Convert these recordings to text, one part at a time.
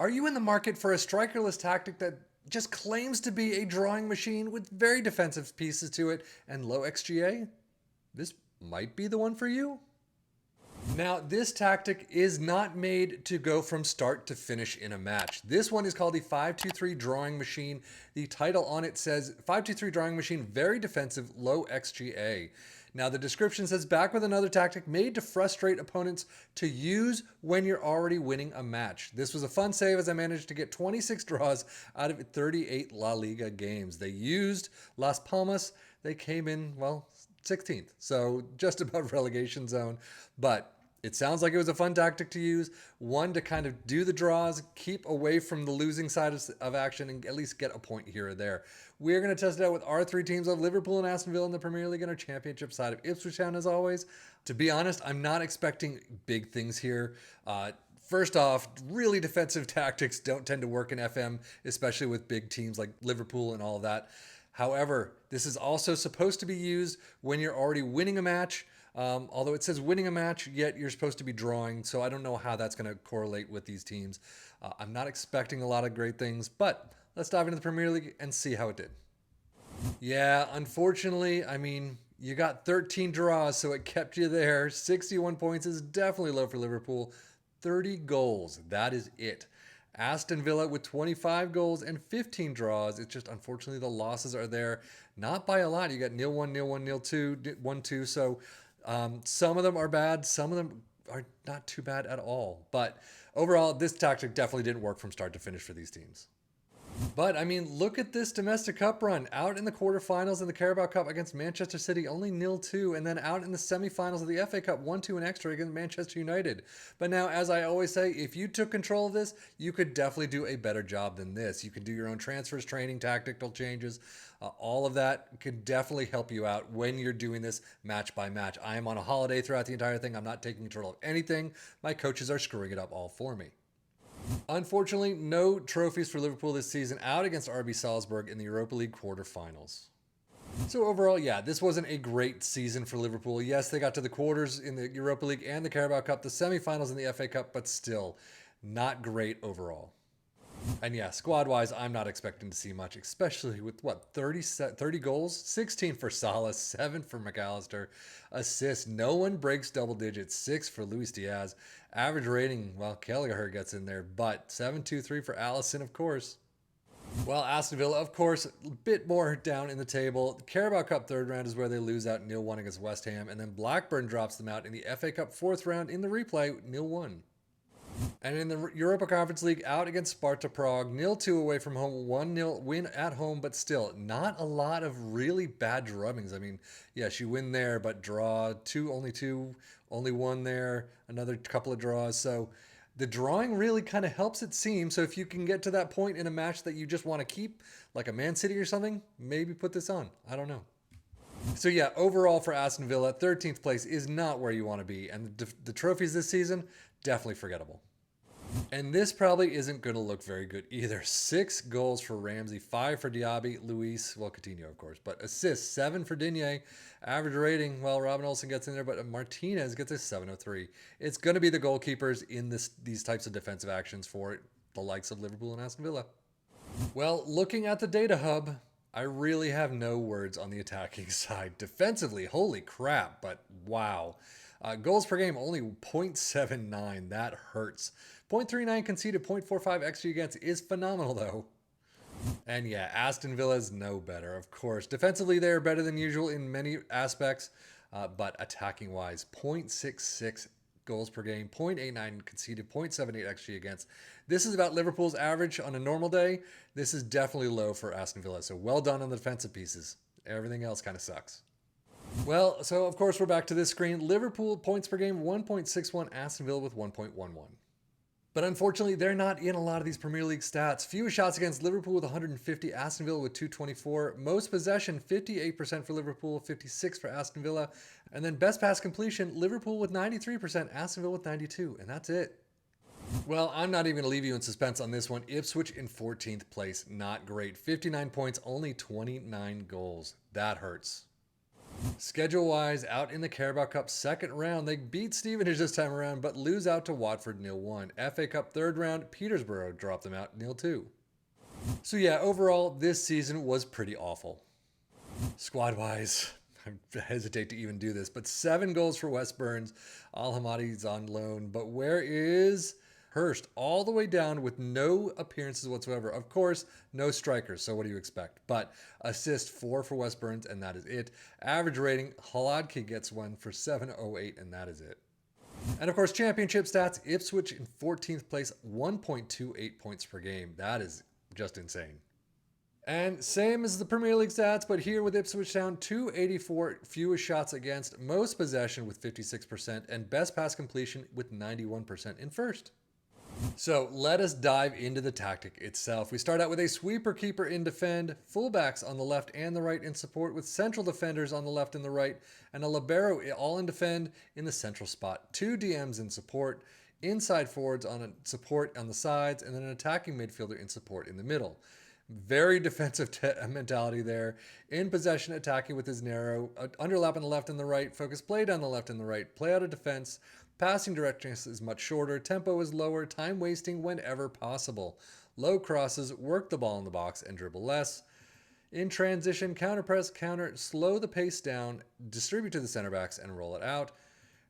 Are you in the market for a strikerless tactic that just claims to be a drawing machine with very defensive pieces to it and low XGA? This might be the one for you. Now, this tactic is not made to go from start to finish in a match. This one is called the 5-2-3 drawing machine. The title on it says 5-2-3 drawing machine, very defensive, low XGA. Now, the description says back with another tactic made to frustrate opponents to use when you're already winning a match. This was a fun save as I managed to get 26 draws out of 38 La Liga games. They used Las Palmas. They came in, well, 16th, so just above relegation zone. But it sounds like it was a fun tactic to use, one to kind of do the draws, keep away from the losing side of action, and at least get a point here or there. We're going to test it out with our three teams of Liverpool and Aston Villa in the Premier League and our championship side of Ipswich Town, as always. To be honest, I'm not expecting big things here. First off, really defensive tactics don't tend to work in FM, especially with big teams like Liverpool and all of that. However, this is also supposed to be used when you're already winning a match. Although it says winning a match, yet you're supposed to be drawing. So I don't know how that's going to correlate with these teams. I'm not expecting a lot of great things, but let's dive into the Premier League and see how it did. Yeah, unfortunately, I mean, you got 13 draws, so it kept you there. 61 points is definitely low for Liverpool. 30 goals, that is it. Aston Villa with 25 goals and 15 draws. It's just unfortunately the losses are there, not by a lot. You got 0-1, 0-1, 0-2, 1-2. So some of them are bad. Some of them are not too bad at all. But overall, this tactic definitely didn't work from start to finish for these teams. But, I mean, look at this domestic cup run. Out in the quarterfinals in the Carabao Cup against Manchester City, only 0-2. And then out in the semifinals of the FA Cup, 1-2 in extra against Manchester United. But now, as I always say, if you took control of this, you could definitely do a better job than this. You could do your own transfers, training, tactical changes. All of that could definitely help you out when you're doing this match by match. I am on a holiday throughout the entire thing. I'm not taking control of anything. My coaches are screwing it up all for me. Unfortunately, no trophies for Liverpool this season, out against RB Salzburg in the Europa League quarterfinals. So overall, yeah, this wasn't a great season for Liverpool. Yes, they got to the quarters in the Europa League and the Carabao Cup, the semifinals in the FA Cup, but still not great overall. And yeah, squad-wise, I'm not expecting to see much, especially with, 30 goals? 16 for Salah, 7 for McAllister. Assists, no one breaks double digits. 6 for Luis Diaz. Average rating, well, Gallagher gets in there, but 7-2-3 for Allison, of course. Well, Aston Villa, of course, a bit more down in the table. Carabao Cup third round is where they lose out 0-1 against West Ham, and then Blackburn drops them out in the FA Cup fourth round in the replay, 0-1. And in the Europa Conference League, out against Sparta Prague, 0-2 away from home, 1-0 win at home, but still not a lot of really bad drubbings. I mean, yes, you win there, but draw two, only one there, another couple of draws. So the drawing really kind of helps it seem. So if you can get to that point in a match that you just want to keep, like a Man City or something, maybe put this on. I don't know. So yeah, overall for Aston Villa, 13th place is not where you want to be. And the trophies this season, definitely forgettable. And this probably isn't going to look very good either. 6 goals for Ramsey, 5 for Diaby, Luis, well, Coutinho, of course, but assists, 7 for Digne. Average rating, well, Robin Olsen gets in there, but Martinez gets a 703. It's going to be the goalkeepers in these types of defensive actions for the likes of Liverpool and Aston Villa. Well, looking at the data hub, I really have no words on the attacking side. Defensively, holy crap, but wow. Goals per game, only 0.79. That hurts. 0.39 conceded, 0.45 XG against is phenomenal, though. And yeah, Aston Villa's no better, of course. Defensively, they're better than usual in many aspects, but attacking-wise, 0.66 goals per game, 0.89 conceded, 0.78 XG against. This is about Liverpool's average on a normal day. This is definitely low for Aston Villa, so well done on the defensive pieces. Everything else kind of sucks. Well, so of course we're back to this screen. Liverpool points per game, 1.61. Aston Villa with 1.11. But unfortunately, they're not in a lot of these Premier League stats. Fewest shots against Liverpool with 150, Aston Villa with 224. Most possession, 58% for Liverpool, 56% for Aston Villa. And then best pass completion, Liverpool with 93%, Aston Villa with 92%. And that's it. Well, I'm not even going to leave you in suspense on this one. Ipswich in 14th place, not great. 59 points, only 29 goals. That hurts. Schedule-wise, out in the Carabao Cup second round, they beat Stevenage this time around, but lose out to Watford 0-1. FA Cup third round, Peterborough dropped them out 0-2. So yeah, overall, this season was pretty awful. Squad-wise, I hesitate to even do this, but 7 goals for Wes Burns. Al Hamadi's on loan, but where is Hurst? All the way down with no appearances whatsoever. Of course, no strikers, so what do you expect? But assist 4 for Wes Burns, and that is it. Average rating, Haladke gets one for 708, and that is it. And of course, championship stats, Ipswich in 14th place, 1.28 points per game. That is just insane. And same as the Premier League stats, but here with Ipswich Town, 284 fewest shots against, most possession with 56%, and best pass completion with 91% in first. So let us dive into the tactic itself. We start out with a sweeper keeper in defend, fullbacks on the left and the right in support, with central defenders on the left and the right, and a libero all in defend in the central spot. 2 DMs in support, inside forwards on support on the sides, and then an attacking midfielder in support in the middle. Very defensive mentality there. In possession, attacking with his narrow, underlap on the left and the right, focus play down the left and the right, play out of defense. Passing direction is much shorter, tempo is lower, time wasting whenever possible. Low crosses, work the ball in the box, and dribble less. In transition, counter press, counter, slow the pace down, distribute to the center backs, and roll it out.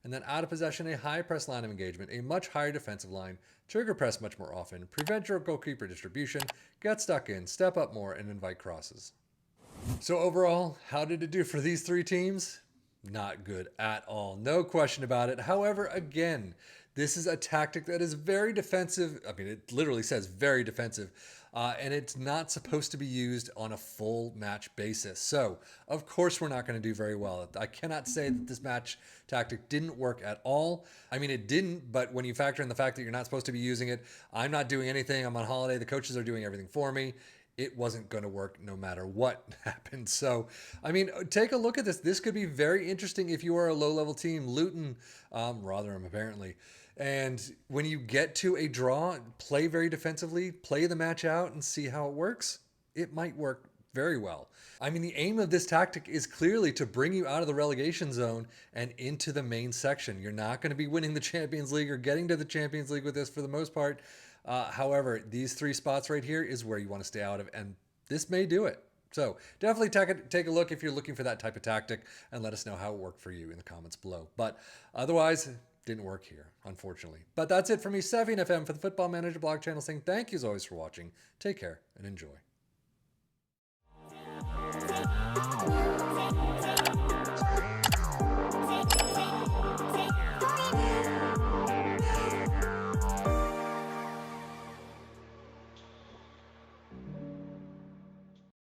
And then out of possession, a high press line of engagement, a much higher defensive line, trigger press much more often, prevent your goalkeeper distribution, get stuck in, step up more, and invite crosses. So overall, how did it do for these 3 teams? Not good at all. No question about it. However, again, this is a tactic that is very defensive. I mean, it literally says very defensive. And it's not supposed to be used on a full match basis. So, of course, we're not going to do very well. I cannot say that this match tactic didn't work at all. I mean, it didn't, but when you factor in the fact that you're not supposed to be using it, I'm not doing anything. I'm on holiday. The coaches are doing everything for me. It wasn't going to work no matter what happened. So, I mean, take a look at this. This could be very interesting if you are a low-level team. Luton, Rotherham apparently. And when you get to a draw, play very defensively, play the match out and see how it works. It might work very well. I mean, the aim of this tactic is clearly to bring you out of the relegation zone and into the main section. You're not going to be winning the Champions League or getting to the Champions League with this for the most part. However, these 3 spots right here is where you want to stay out of, and this may do it. So definitely take a look if you're looking for that type of tactic, and let us know how it worked for you in the comments below. But otherwise, didn't work here, unfortunately. But that's it for me, Sevian FM, for the Football Manager blog channel, saying thank you as always for watching. Take care and enjoy.